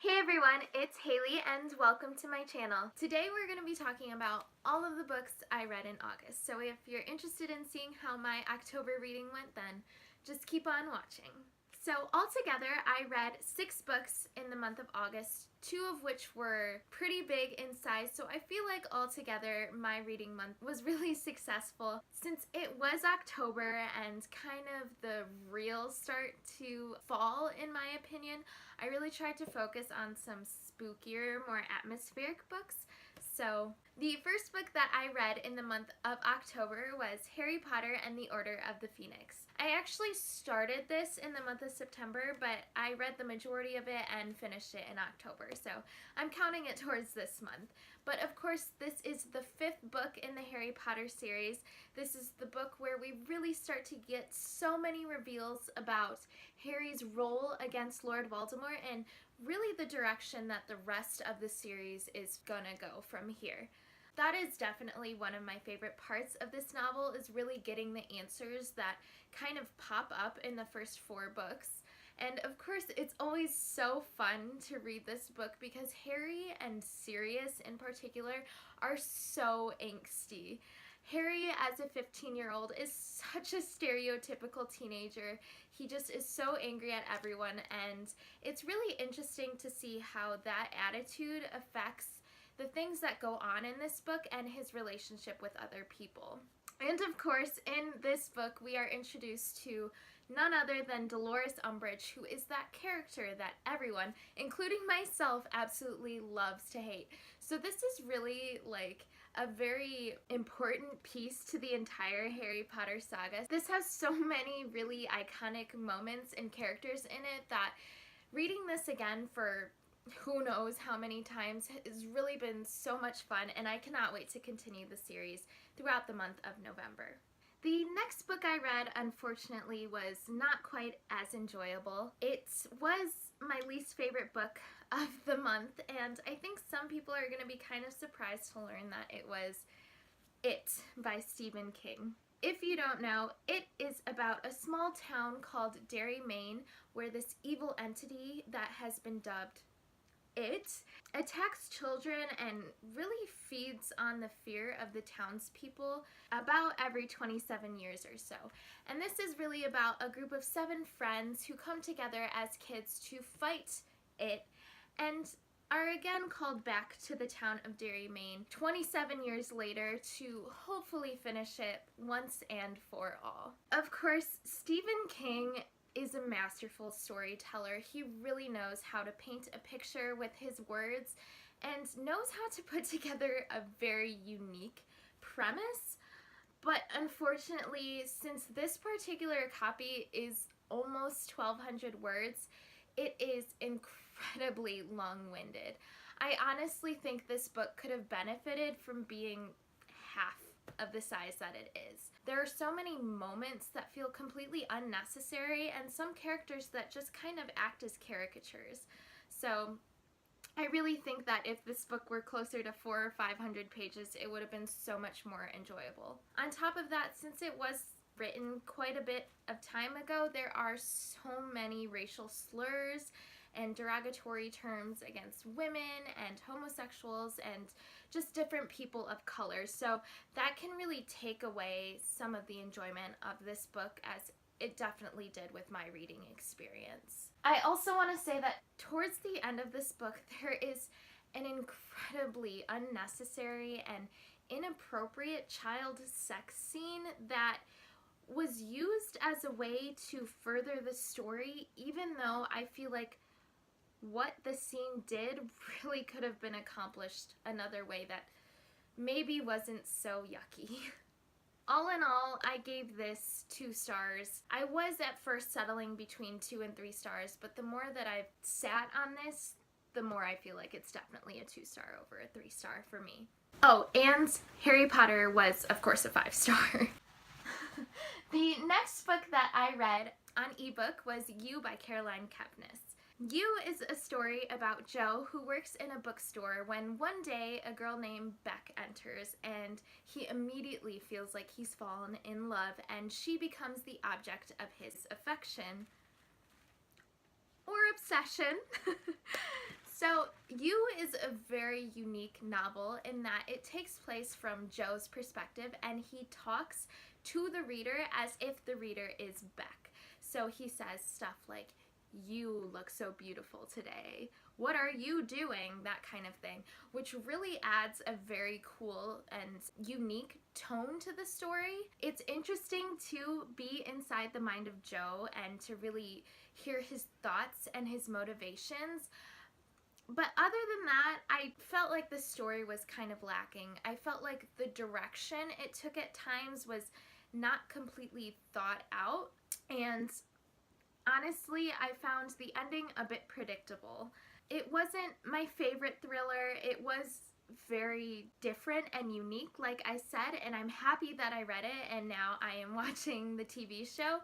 Hey everyone, it's Haley and welcome to my channel. Today we're going to be talking about all of the books I read in August. So if you're interested in seeing how my October reading went, then just keep on watching. So altogether I read 6 books in the month of August, 2 of which were pretty big in size, so I feel like altogether my reading month was really successful. Since it was October and kind of the real start to fall in my opinion, I really tried to focus on some spookier, more atmospheric books. So the first book that I read in the month of October was Harry Potter and the Order of the Phoenix. I actually started this in the month of September, but I read the majority of it and finished it in October, so I'm counting it towards this month. But of course, this is the 5th book in the Harry Potter series. This is the book where we really start to get so many reveals about Harry's role against Lord Voldemort and really the direction that the rest of the series is gonna go from here. That is definitely one of my favorite parts of this novel, is really getting the answers that kind of pop up in the first 4 books. And of course, it's always so fun to read this book because Harry and Sirius in particular are so angsty. Harry, as a 15-year-old, is such a stereotypical teenager. He just is so angry at everyone, and it's really interesting to see how that attitude affects the things that go on in this book and his relationship with other people. And of course, in this book, we are introduced to none other than Dolores Umbridge, who is that character that everyone, including myself, absolutely loves to hate. So this is really like a very important piece to the entire Harry Potter saga. This has so many really iconic moments and characters in it that reading this again for who knows how many times has really been so much fun, and I cannot wait to continue the series throughout the month of November. The next book I read, unfortunately, was not quite as enjoyable. It was my least favorite book of the month, and I think some people are going to be kind of surprised to learn that it was It by Stephen King. If you don't know, it is about a small town called Derry, Maine, where this evil entity that has been dubbed It attacks children and really feeds on the fear of the townspeople about every 27 years or so. And this is really about a group of 7 friends who come together as kids to fight it and are again called back to the town of Derry, Maine 27 years later to hopefully finish it once and for all. Of course, Stephen King is a masterful storyteller. He really knows how to paint a picture with his words and knows how to put together a very unique premise. But unfortunately, since this particular copy is almost 1,200 words, it is incredibly long-winded. I honestly think this book could have benefited from being half of the size that it is. There are so many moments that feel completely unnecessary and some characters that just kind of act as caricatures. So I really think that if this book were closer to 400 or 500 pages, it would have been so much more enjoyable. On top of that, since it was written quite a bit of time ago, there are so many racial slurs and derogatory terms against women and homosexuals and just different people of color. So that can really take away some of the enjoyment of this book, as it definitely did with my reading experience. I also want to say that towards the end of this book, there is an incredibly unnecessary and inappropriate child sex scene that was used as a way to further the story, even though I feel like what the scene did really could have been accomplished another way that maybe wasn't so yucky. All in all, I gave this 2 stars. I was at first settling between 2 and 3 stars, but the more that I've sat on this, the more I feel like it's definitely a 2-star over a 3-star for me. Oh, and Harry Potter was, of course, a 5-star. The next book that I read on ebook was You by Caroline Kepnes. You is a story about Joe, who works in a bookstore, when one day a girl named Beck enters and he immediately feels like he's fallen in love and she becomes the object of his affection or obsession. So, You is a very unique novel in that it takes place from Joe's perspective and he talks to the reader as if the reader is Beck. So he says stuff like, "You look so beautiful today. What are you doing?" That kind of thing, which really adds a very cool and unique tone to the story. It's interesting to be inside the mind of Joe and to really hear his thoughts and his motivations. But other than that, I felt like the story was kind of lacking. I felt like the direction it took at times was not completely thought out, and honestly, I found the ending a bit predictable. It wasn't my favorite thriller. It was very different and unique, like I said, and I'm happy that I read it and now I am watching the TV show.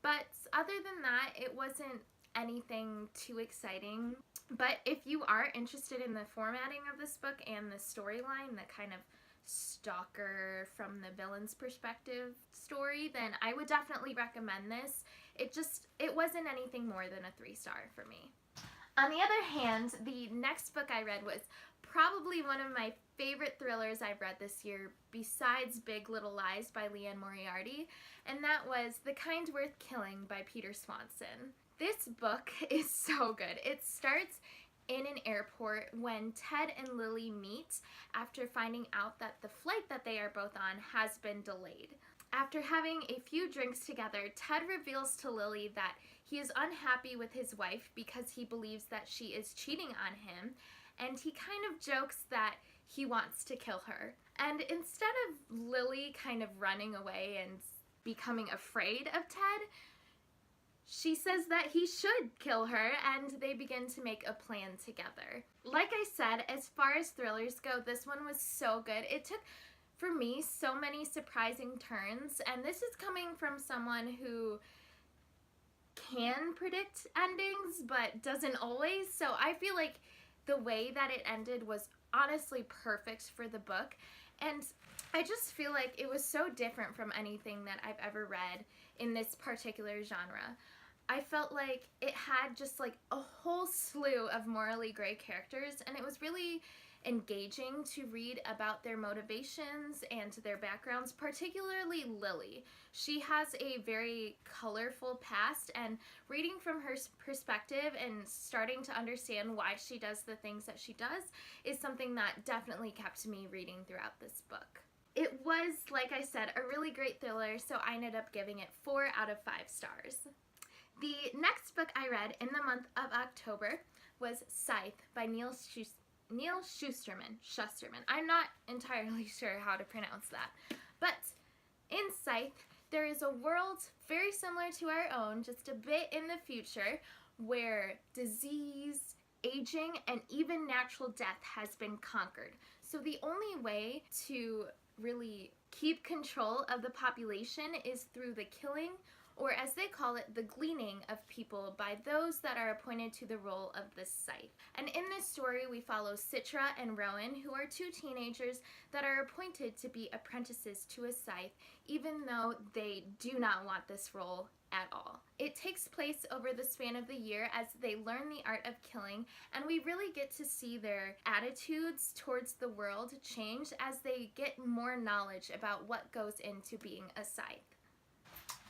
But other than that, it wasn't anything too exciting. But if you are interested in the formatting of this book and the storyline, the kind of stalker from the villain's perspective story, then I would definitely recommend this. It wasn't anything more than a 3-star for me. On the other hand, the next book I read was probably one of my favorite thrillers I've read this year besides Big Little Lies by Liane Moriarty, and that was The Kind Worth Killing by Peter Swanson. This book is so good. It starts in an airport when Ted and Lily meet after finding out that the flight that they are both on has been delayed. After having a few drinks together, Ted reveals to Lily that he is unhappy with his wife because he believes that she is cheating on him, and he kind of jokes that he wants to kill her. And instead of Lily kind of running away and becoming afraid of Ted, she says that he should kill her, and they begin to make a plan together. Like I said, as far as thrillers go, this one was so good. It took, for me, so many surprising turns, and this is coming from someone who can predict endings, but doesn't always, so I feel like the way that it ended was honestly perfect for the book, and I just feel like it was so different from anything that I've ever read in this particular genre. I felt like it had just like a whole slew of morally gray characters, and it was really engaging to read about their motivations and their backgrounds, particularly Lily. She has a very colorful past, and reading from her perspective and starting to understand why she does the things that she does is something that definitely kept me reading throughout this book. It was, like I said, a really great thriller, so I ended up giving it 4 out of 5 stars. The next book I read in the month of October was Scythe by Neil Shusterman. I'm not entirely sure how to pronounce that. But in Scythe, there is a world very similar to our own, just a bit in the future, where disease, aging, and even natural death has been conquered. So the only way to really keep control of the population is through the killing, or as they call it, the gleaning of people by those that are appointed to the role of the Scythe. And in this story, we follow Citra and Rowan, who are 2 teenagers that are appointed to be apprentices to a Scythe, even though they do not want this role at all. It takes place over the span of the year as they learn the art of killing, and we really get to see their attitudes towards the world change as they get more knowledge about what goes into being a Scythe.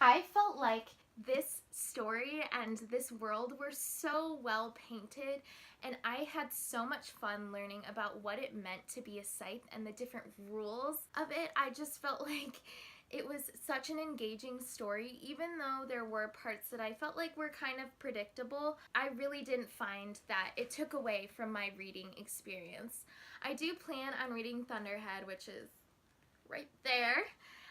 I felt like this story and this world were so well painted, and I had so much fun learning about what it meant to be a Scythe and the different rules of it. I just felt like it was such an engaging story. Even though there were parts that I felt like were kind of predictable, I really didn't find that it took away from my reading experience. I do plan on reading Thunderhead, which is right there,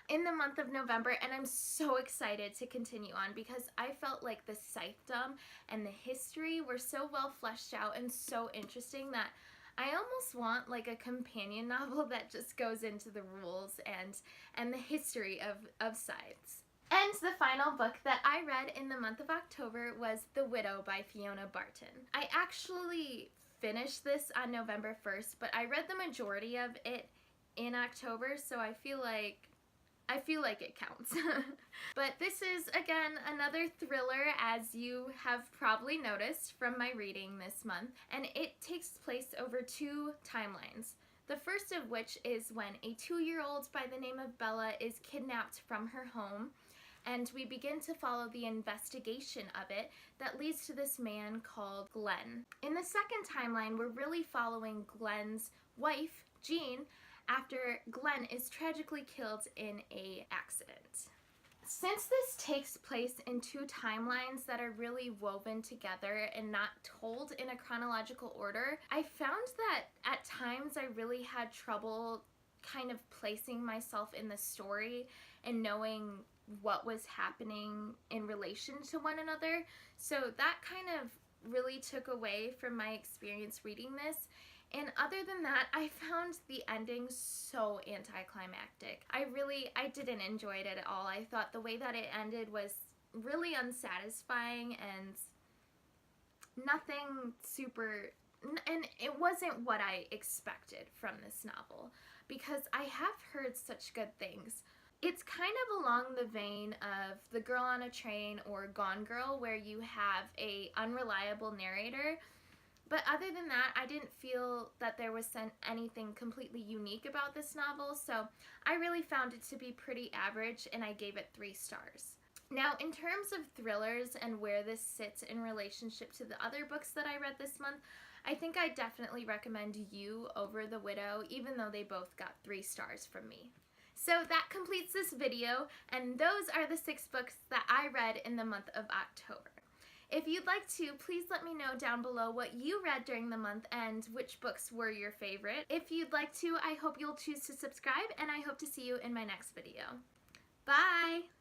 in the month of November, and I'm so excited to continue on because I felt like the Scythedom and the history were so well fleshed out and so interesting that I almost want like a companion novel that just goes into the rules and the history of Scythes. And the final book that I read in the month of October was The Widow by Fiona Barton. I actually finished this on November 1st, but I read the majority of it in October, so I feel like I feel like it counts. But this is, again, another thriller, as you have probably noticed from my reading this month, and it takes place over 2 timelines. The first of which is when a 2-year-old by the name of Bella is kidnapped from her home, and we begin to follow the investigation of it that leads to this man called Glenn. In the second timeline, we're really following Glenn's wife, Jean, after Glenn is tragically killed in an accident. Since this takes place in 2 timelines that are really woven together and not told in a chronological order, I found that at times I really had trouble kind of placing myself in the story and knowing what was happening in relation to one another. So that kind of really took away from my experience reading this. And other than that, I found the ending so anticlimactic. I didn't enjoy it at all. I thought the way that it ended was really unsatisfying and nothing super, and it wasn't what I expected from this novel, because I have heard such good things. It's kind of along the vein of The Girl on a Train or Gone Girl, where you have a unreliable narrator. But other than that, I didn't feel that there was anything completely unique about this novel, so I really found it to be pretty average, and I gave it 3 stars. Now, in terms of thrillers and where this sits in relationship to the other books that I read this month, I think I definitely recommend You over The Widow, even though they both got 3 stars from me. So that completes this video, and those are the 6 books that I read in the month of October. If you'd like to, please let me know down below what you read during the month and which books were your favorite. If you'd like to, I hope you'll choose to subscribe, and I hope to see you in my next video. Bye!